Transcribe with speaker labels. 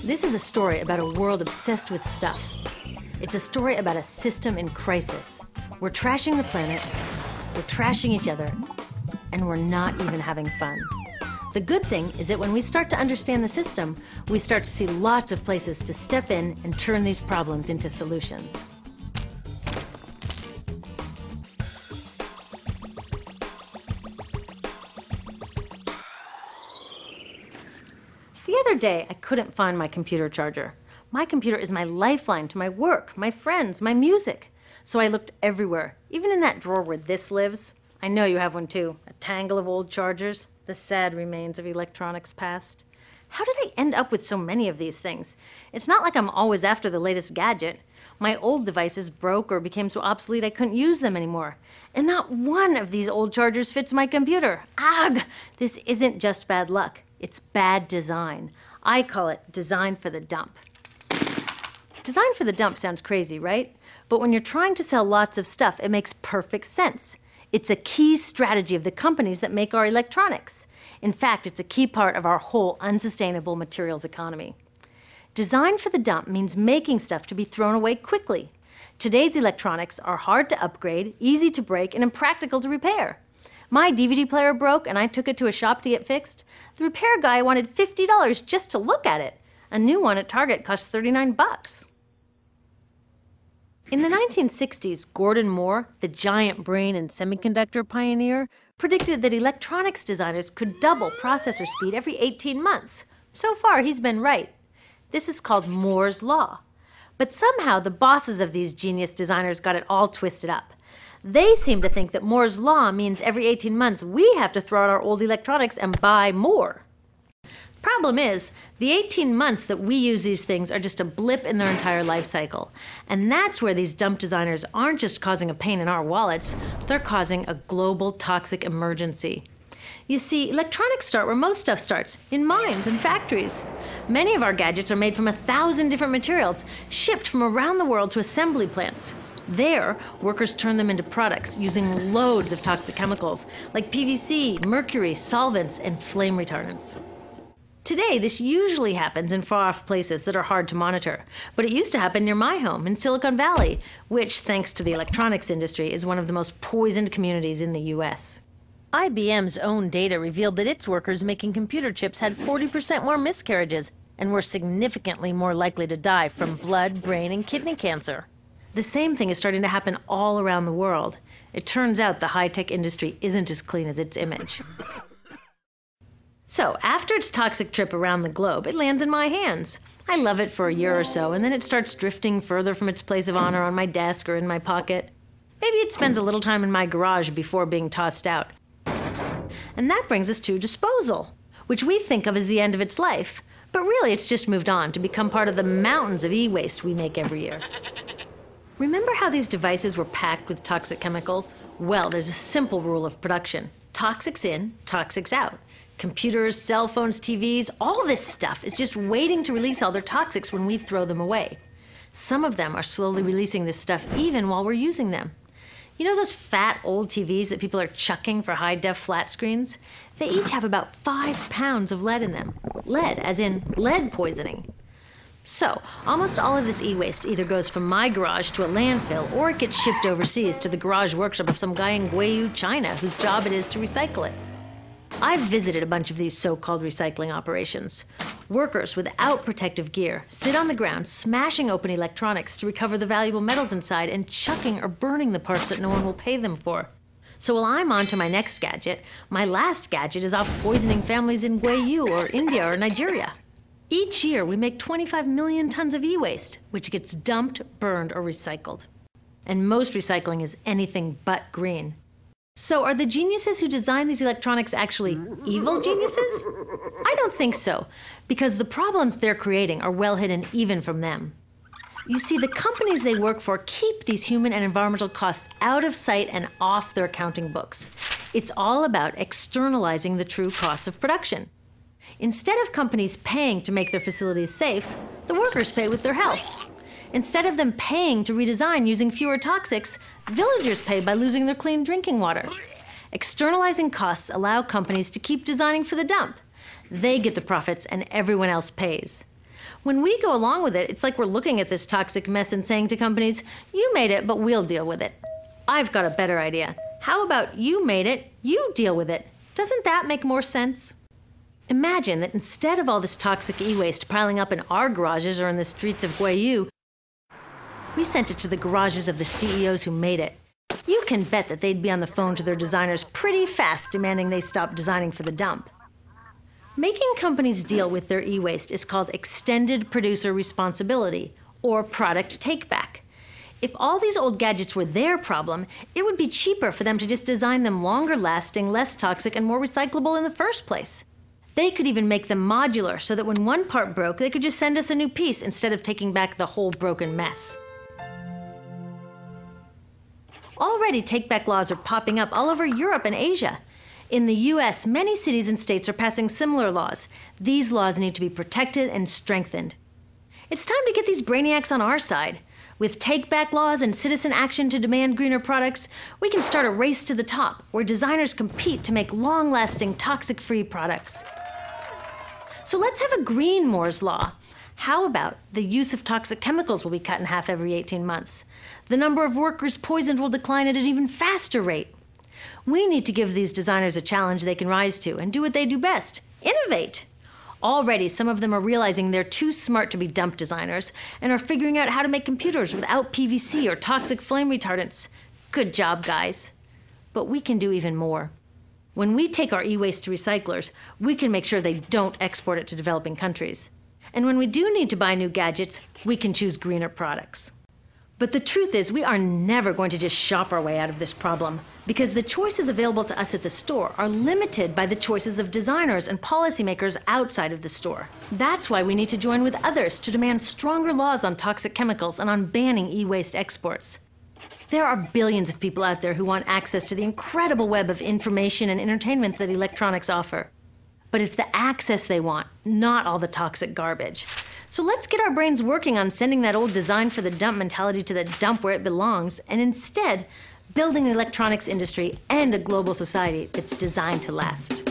Speaker 1: This is a story about a world obsessed with stuff. It's a story about a system in crisis. We're trashing the planet, we're trashing each other, and we're not even having fun. The good thing is that when we start to understand the system, we start to see lots of places to step in and turn these problems into solutions. The other day, I couldn't find my computer charger. My computer is my lifeline to my work, my friends, my music. So I looked everywhere, even in that drawer where this lives. I know you have one too, a tangle of old chargers, the sad remains of electronics past. How did I end up with so many of these things? It's not like I'm always after the latest gadget. My old devices broke or became so obsolete I couldn't use them anymore. And not one of these old chargers fits my computer. Ugh! This isn't just bad luck. It's bad design. I call it design for the dump. Design for the dump sounds crazy, right? But when you're trying to sell lots of stuff, it makes perfect sense. It's a key strategy of the companies that make our electronics. In fact, it's a key part of our whole unsustainable materials economy. Design for the dump means making stuff to be thrown away quickly. Today's electronics are hard to upgrade, easy to break, and impractical to repair. My DVD player broke and I took it to a shop to get fixed. The repair guy wanted $50 just to look at it. A new one at Target cost 39 bucks. In the 1960s, Gordon Moore, the giant brain and semiconductor pioneer, predicted that electronics designers could double processor speed every 18 months. So far, he's been right. This is called Moore's Law. But somehow, the bosses of these genius designers got it all twisted up. They seem to think that Moore's Law means every 18 months we have to throw out our old electronics and buy more. Problem is, the 18 months that we use these things are just a blip in their entire life cycle. And that's where these dump designers aren't just causing a pain in our wallets, they're causing a global toxic emergency. You see, electronics start where most stuff starts, in mines and factories. Many of our gadgets are made from 1,000 different materials, shipped from around the world to assembly plants. There, workers turn them into products using loads of toxic chemicals like PVC, mercury, solvents, and flame retardants. Today, this usually happens in far-off places that are hard to monitor, but it used to happen near my home in Silicon Valley, which, thanks to the electronics industry, is one of the most poisoned communities in the US. IBM's own data revealed that its workers making computer chips had 40% more miscarriages and were significantly more likely to die from blood, brain, and kidney cancer. The same thing is starting to happen all around the world. It turns out the high-tech industry isn't as clean as its image. So, after its toxic trip around the globe, it lands in my hands. I love it for a year or so, and then it starts drifting further from its place of honor on my desk or in my pocket. Maybe it spends a little time in my garage before being tossed out. And that brings us to disposal, which we think of as the end of its life. But really, it's just moved on to become part of the mountains of e-waste we make every year. Remember how these devices were packed with toxic chemicals? Well, there's a simple rule of production. Toxics in, toxics out. Computers, cell phones, TVs, all this stuff is just waiting to release all their toxics when we throw them away. Some of them are slowly releasing this stuff even while we're using them. You know those fat old TVs that people are chucking for high-def flat screens? They each have about 5 pounds of lead in them. Lead, as in lead poisoning. So, almost all of this e-waste either goes from my garage to a landfill or it gets shipped overseas to the garage workshop of some guy in Guiyu, China, whose job it is to recycle it. I've visited a bunch of these so-called recycling operations. Workers without protective gear sit on the ground smashing open electronics to recover the valuable metals inside and chucking or burning the parts that no one will pay them for. So while I'm on to my next gadget, my last gadget is off poisoning families in Guiyu or India or Nigeria. Each year, we make 25 million tons of e-waste, which gets dumped, burned, or recycled. And most recycling is anything but green. So are the geniuses who design these electronics actually evil geniuses? I don't think so, because the problems they're creating are well hidden even from them. You see, the companies they work for keep these human and environmental costs out of sight and off their accounting books. It's all about externalizing the true costs of production. Instead of companies paying to make their facilities safe, the workers pay with their health. Instead of them paying to redesign using fewer toxics, villagers pay by losing their clean drinking water. Externalizing costs allow companies to keep designing for the dump. They get the profits and everyone else pays. When we go along with it, it's like we're looking at this toxic mess and saying to companies, you made it, but we'll deal with it. I've got a better idea. How about you made it, you deal with it? Doesn't that make more sense? Imagine that instead of all this toxic e-waste piling up in our garages or in the streets of Guayu, we sent it to the garages of the CEOs who made it. You can bet that they'd be on the phone to their designers pretty fast demanding they stop designing for the dump. Making companies deal with their e-waste is called extended producer responsibility, or product take-back. If all these old gadgets were their problem, it would be cheaper for them to just design them longer lasting, less toxic, and more recyclable in the first place. They could even make them modular so that when one part broke, they could just send us a new piece instead of taking back the whole broken mess. Already, take-back laws are popping up all over Europe and Asia. In the US, many cities and states are passing similar laws. These laws need to be protected and strengthened. It's time to get these brainiacs on our side. With take-back laws and citizen action to demand greener products, we can start a race to the top, where designers compete to make long-lasting, toxic-free products. So let's have a green Moore's Law. How about the use of toxic chemicals will be cut in half every 18 months? The number of workers poisoned will decline at an even faster rate. We need to give these designers a challenge they can rise to and do what they do best: innovate. Already, some of them are realizing they're too smart to be dump designers and are figuring out how to make computers without PVC or toxic flame retardants. Good job, guys. But we can do even more. When we take our e-waste to recyclers, we can make sure they don't export it to developing countries. And when we do need to buy new gadgets, we can choose greener products. But the truth is, we are never going to just shop our way out of this problem, because the choices available to us at the store are limited by the choices of designers and policymakers outside of the store. That's why we need to join with others to demand stronger laws on toxic chemicals and on banning e-waste exports. There are billions of people out there who want access to the incredible web of information and entertainment that electronics offer. But it's the access they want, not all the toxic garbage. So let's get our brains working on sending that old design for the dump mentality to the dump where it belongs, and instead building an electronics industry and a global society that's designed to last.